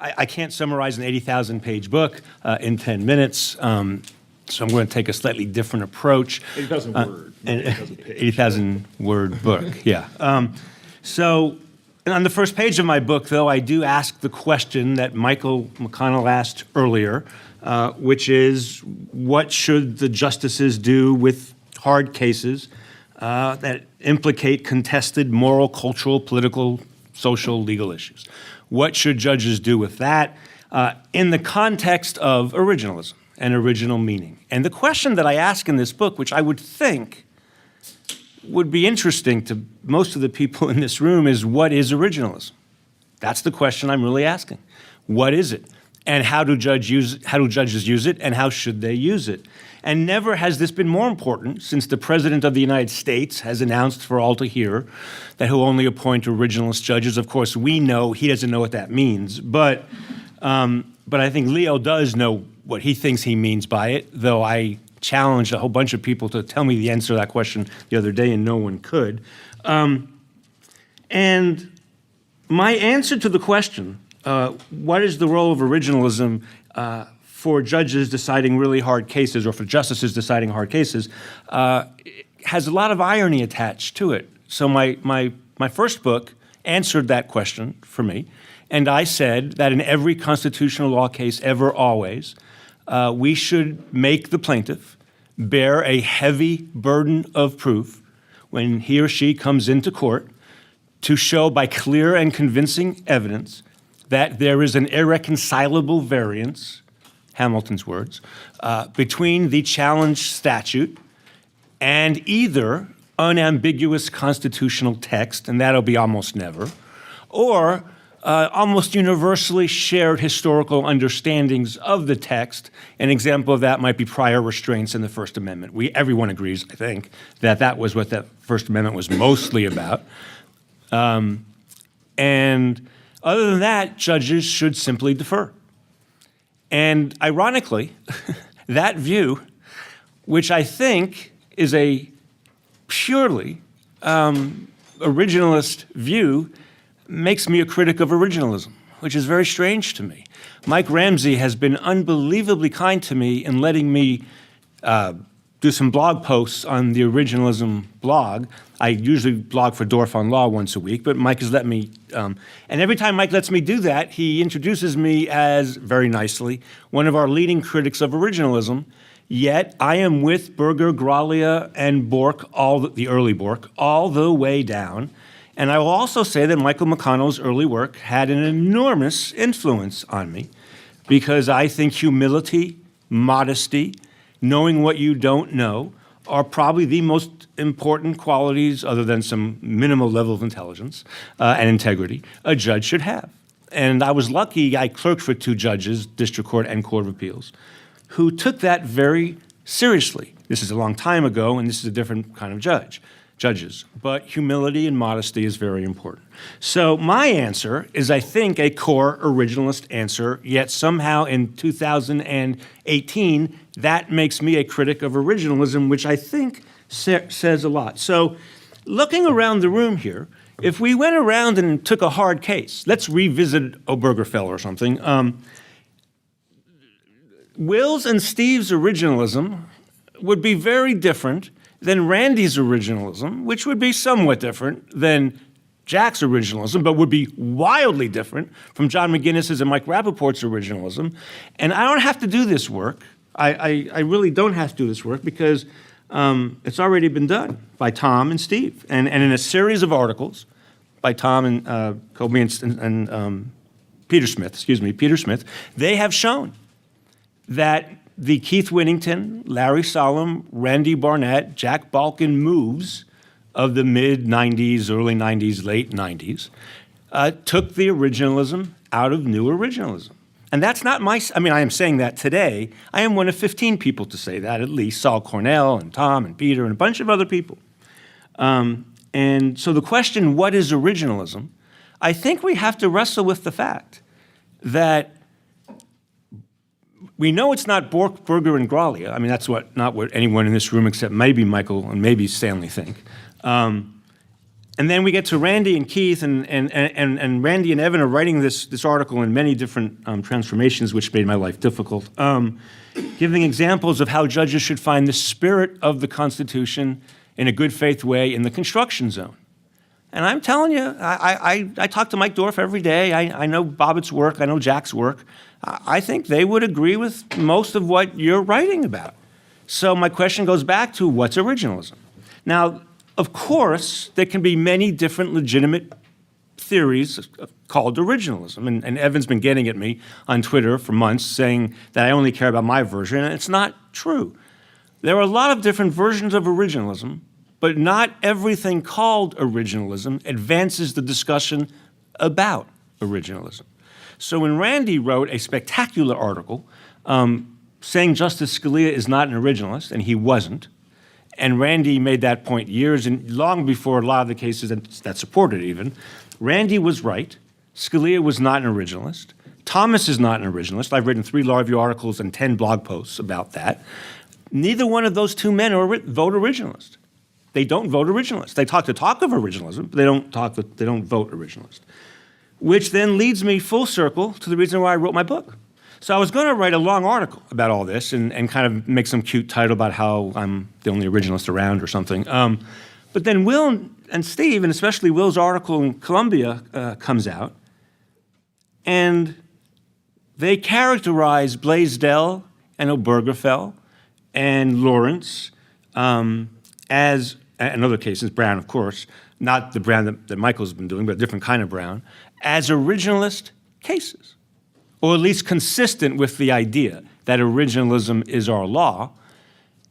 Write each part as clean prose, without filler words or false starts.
I can't summarize an 80,000 page book in 10 minutes. So I'm going to take a slightly different approach. 80,000 word, 80,000 word book, yeah. So on the first page of my book, though, I do ask the question that Michael McConnell asked earlier, which is, what should the justices do with hard cases that implicate contested moral, cultural, political, social, legal issues? What should judges do with that in the context of originalism and original meaning? And the question that I ask in this book, which I would think would be interesting to most of the people in this room, is what is originalism? That's the question I'm really asking. What is it? And how do judges use it, and how should they use it? And never has this been more important since the President of the United States has announced for all to hear that he'll only appoint originalist judges. Of course, we know he doesn't know what that means, but I think Leo does know what he thinks he means by it, though I challenged a whole bunch of people to tell me the answer to that question the other day, and no one could. And my answer to the question, what is the role of originalism for judges deciding really hard cases, or for justices deciding hard cases, has a lot of irony attached to it. So my first book answered that question for me, and I said that in every constitutional law case ever, always, we should make the plaintiff bear a heavy burden of proof when he or she comes into court to show by clear and convincing evidence that there is an irreconcilable variance, Hamilton's words, between the challenged statute and either unambiguous constitutional text, and that'll be almost never, or almost universally shared historical understandings of the text. An example of that might be prior restraints in the First Amendment. Everyone agrees, I think, that that was what the First Amendment was mostly about. And other than that, judges should simply defer. And ironically, that view, which I think is a purely originalist view, makes me a critic of originalism, which is very strange to me. Mike Ramsey has been unbelievably kind to me in letting me do some blog posts on the Originalism blog. I usually blog for Dorf on Law once a week, but Mike has let me, and every time Mike lets me do that, he introduces me as, very nicely, one of our leading critics of originalism. Yet I am with Berger, Graglia, and Bork, the early Bork, all the way down. And I will also say that Michael McConnell's early work had an enormous influence on me, because I think humility, modesty, knowing what you don't know, are probably the most important qualities, other than some minimal level of intelligence and integrity, a judge should have. And I was lucky, I clerked for 2 judges, District Court and Court of Appeals, who took that very seriously. This is a long time ago, and this is a different kind of judges. But humility and modesty is very important. So my answer is, I think, a core originalist answer, yet somehow in 2018, that makes me a critic of originalism, which I think says a lot. So looking around the room here, if we went around and took a hard case, let's revisit Obergefell or something, Will's and Steve's originalism would be very different than Randy's originalism, which would be somewhat different than Jack's originalism, but would be wildly different from John McGinnis's and Mike Rappaport's originalism. And I don't have to do this work. I really don't have to do this work, because it's already been done by Tom and Steve. And in a series of articles by Tom and Colby and Peter Smith, they have shown that the Keith Whittington, Larry Solomon, Randy Barnett, Jack Balkin moves of the mid-'90s, early '90s, late '90s, took the originalism out of new originalism. And that's not I am saying that today. I am one of 15 people to say that, at least, Saul Cornell and Tom and Peter and a bunch of other people. And so the question, what is originalism? I think we have to wrestle with the fact that we know it's not Bork, Berger, and Graglia. I mean, that's not what anyone in this room except maybe Michael and maybe Stanley think. And then we get to Randy and Keith, and Randy and Evan are writing this article in many different transformations, which made my life difficult, giving examples of how judges should find the spirit of the Constitution in a good faith way in the construction zone. And I'm telling you, I talk to Mike Dorff every day. I know Bobbitt's work. I know Jack's work. I think they would agree with most of what you're writing about. So my question goes back to what's originalism? Now, of course, there can be many different legitimate theories called originalism. And Evan's been getting at me on Twitter for months saying that I only care about my version, and it's not true. There are a lot of different versions of originalism, but not everything called originalism advances the discussion about originalism. So when Randy wrote a spectacular article saying Justice Scalia is not an originalist, and he wasn't, and Randy made that point years and long before a lot of the cases that supported it even, Randy was right. Scalia was not an originalist. Thomas is not an originalist. I've written 3 law review articles and 10 blog posts about that. Neither one of those two men vote originalist. They don't vote originalist. They talk of originalism, but they don't vote originalist. Which then leads me full circle to the reason why I wrote my book. So I was going to write a long article about all this and kind of make some cute title about how I'm the only originalist around or something. But then Will and Steve, and especially Will's article in Columbia, comes out, and they characterize Blaisdell and Obergefell and Lawrence as, in other cases, Brown, of course, not the Brown that Michael's been doing, but a different kind of Brown, as originalist cases, or at least consistent with the idea that originalism is our law,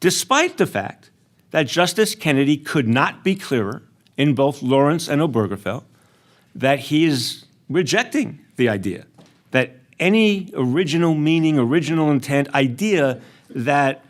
despite the fact that Justice Kennedy could not be clearer in both Lawrence and Obergefell that he is rejecting the idea that any original meaning, original intent idea that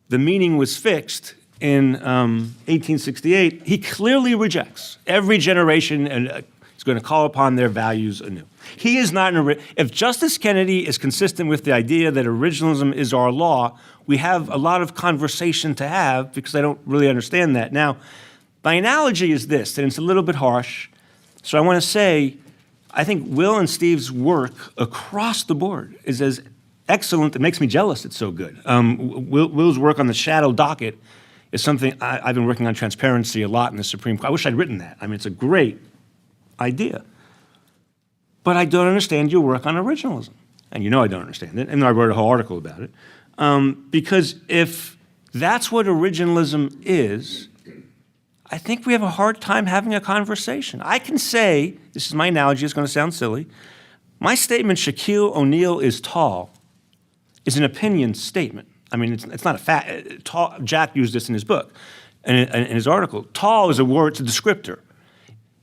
the meaning was fixed in 1868, he clearly rejects. Every generation is going to call upon their values anew. He is not if Justice Kennedy is consistent with the idea that originalism is our law, we have a lot of conversation to have because I don't really understand that. Now, my analogy is this, and it's a little bit harsh. So I want to say, I think Will and Steve's work across the board is as excellent. It makes me jealous it's so good. Will's work on the shadow docket is something I've been working on transparency a lot in the Supreme Court. I wish I'd written that. I mean, it's a great idea. But I don't understand your work on originalism. And you know I don't understand it. And I wrote a whole article about it. Because if that's what originalism is, I think we have a hard time having a conversation. I can say, this is my analogy, it's going to sound silly, my statement, Shaquille O'Neal is tall, is an opinion statement. I mean, it's not a fact. Jack used this in his book, in his article. Tall is a word, it's a descriptor.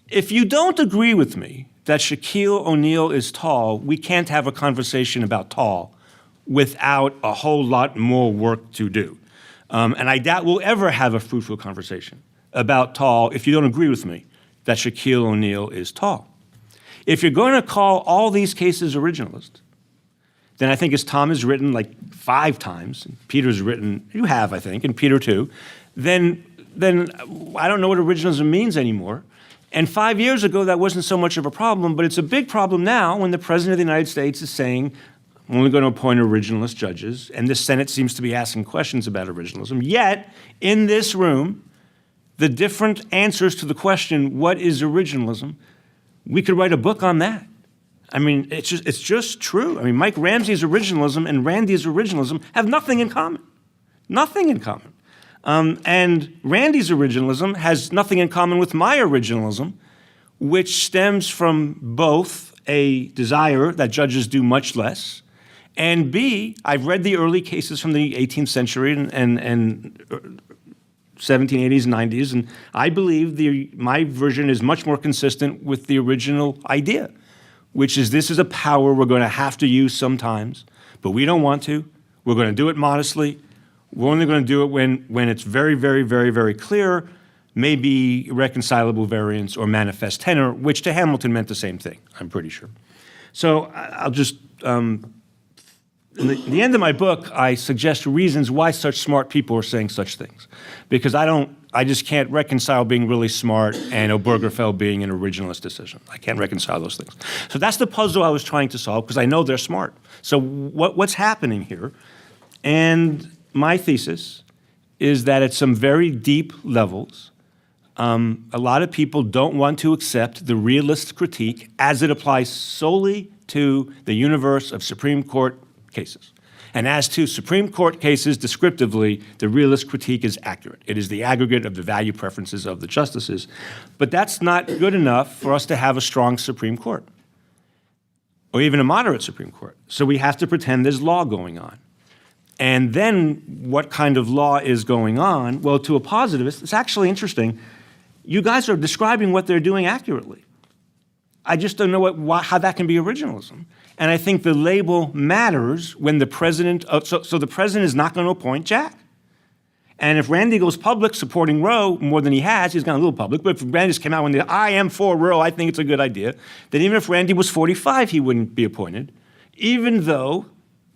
If you don't agree with me that Shaquille O'Neal is tall, we can't have a conversation about tall without a whole lot more work to do. And I doubt we'll ever have a fruitful conversation about tall if you don't agree with me that Shaquille O'Neal is tall. If you're going to call all these cases originalist, then I think as Tom has written like 5 times, and Peter's written, you have, I think, and Peter too, then I don't know what originalism means anymore. And 5 years ago, that wasn't so much of a problem, but it's a big problem now when the President of the United States is saying, I'm only going to appoint originalist judges, and the Senate seems to be asking questions about originalism. Yet, in this room, the different answers to the question, what is originalism, we could write a book on that. I mean, it's just true. I mean, Mike Ramsey's originalism and Randy's originalism have nothing in common. Nothing in common. And Randy's originalism has nothing in common with my originalism, which stems from both a desire that judges do much less, and B, I've read the early cases from the 18th century and 1780s and 90s, and I believe my version is much more consistent with the original idea, which is this is a power we're going to have to use sometimes, but we don't want to. We're going to do it modestly. We're only going to do it when it's very, very, very, very clear, maybe irreconcilable variance or manifest tenor, which to Hamilton meant the same thing, I'm pretty sure. So I'll just in the end of my book, I suggest reasons why such smart people are saying such things. Because I just can't reconcile being really smart and Obergefell being an originalist decision. I can't reconcile those things. So that's the puzzle I was trying to solve, because I know they're smart. So what's happening here? And my thesis is that at some very deep levels, a lot of people don't want to accept the realist critique as it applies solely to the universe of Supreme Court cases. And as to Supreme Court cases, descriptively, the realist critique is accurate. It is the aggregate of the value preferences of the justices. But that's not good enough for us to have a strong Supreme Court, or even a moderate Supreme Court. So we have to pretend there's law going on. And then what kind of law is going on? Well, to a positivist, it's actually interesting. You guys are describing what they're doing accurately. I just don't know how that can be originalism. And I think the label matters when the president, so the president is not going to appoint Jack. And if Randy goes public supporting Roe more than he has, he's gone a little public, but if Randy just came out when I am for Roe, I think it's a good idea, then even if Randy was 45, he wouldn't be appointed, even though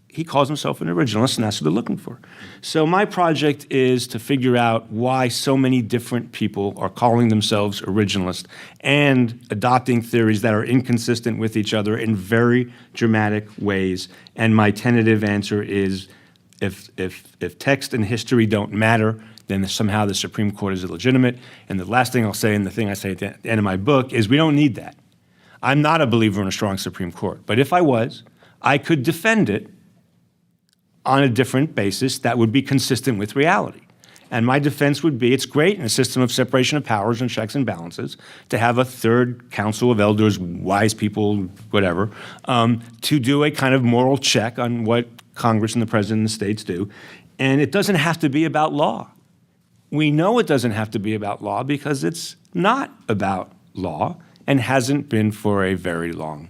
he calls himself an originalist, and that's what they're looking for. So my project is to figure out why so many different people are calling themselves originalists and adopting theories that are inconsistent with each other in very dramatic ways. And my tentative answer is, if text and history don't matter, then somehow the Supreme Court is illegitimate. And the last thing I'll say, and the thing I say at the end of my book, is we don't need that. I'm not a believer in a strong Supreme Court, but if I was, I could defend it on a different basis that would be consistent with reality. And my defense would be, it's great in a system of separation of powers and checks and balances to have a third council of elders, wise people, whatever, to do a kind of moral check on what Congress and the President and the states do. And it doesn't have to be about law. We know it doesn't have to be about law because it's not about law and hasn't been for a very long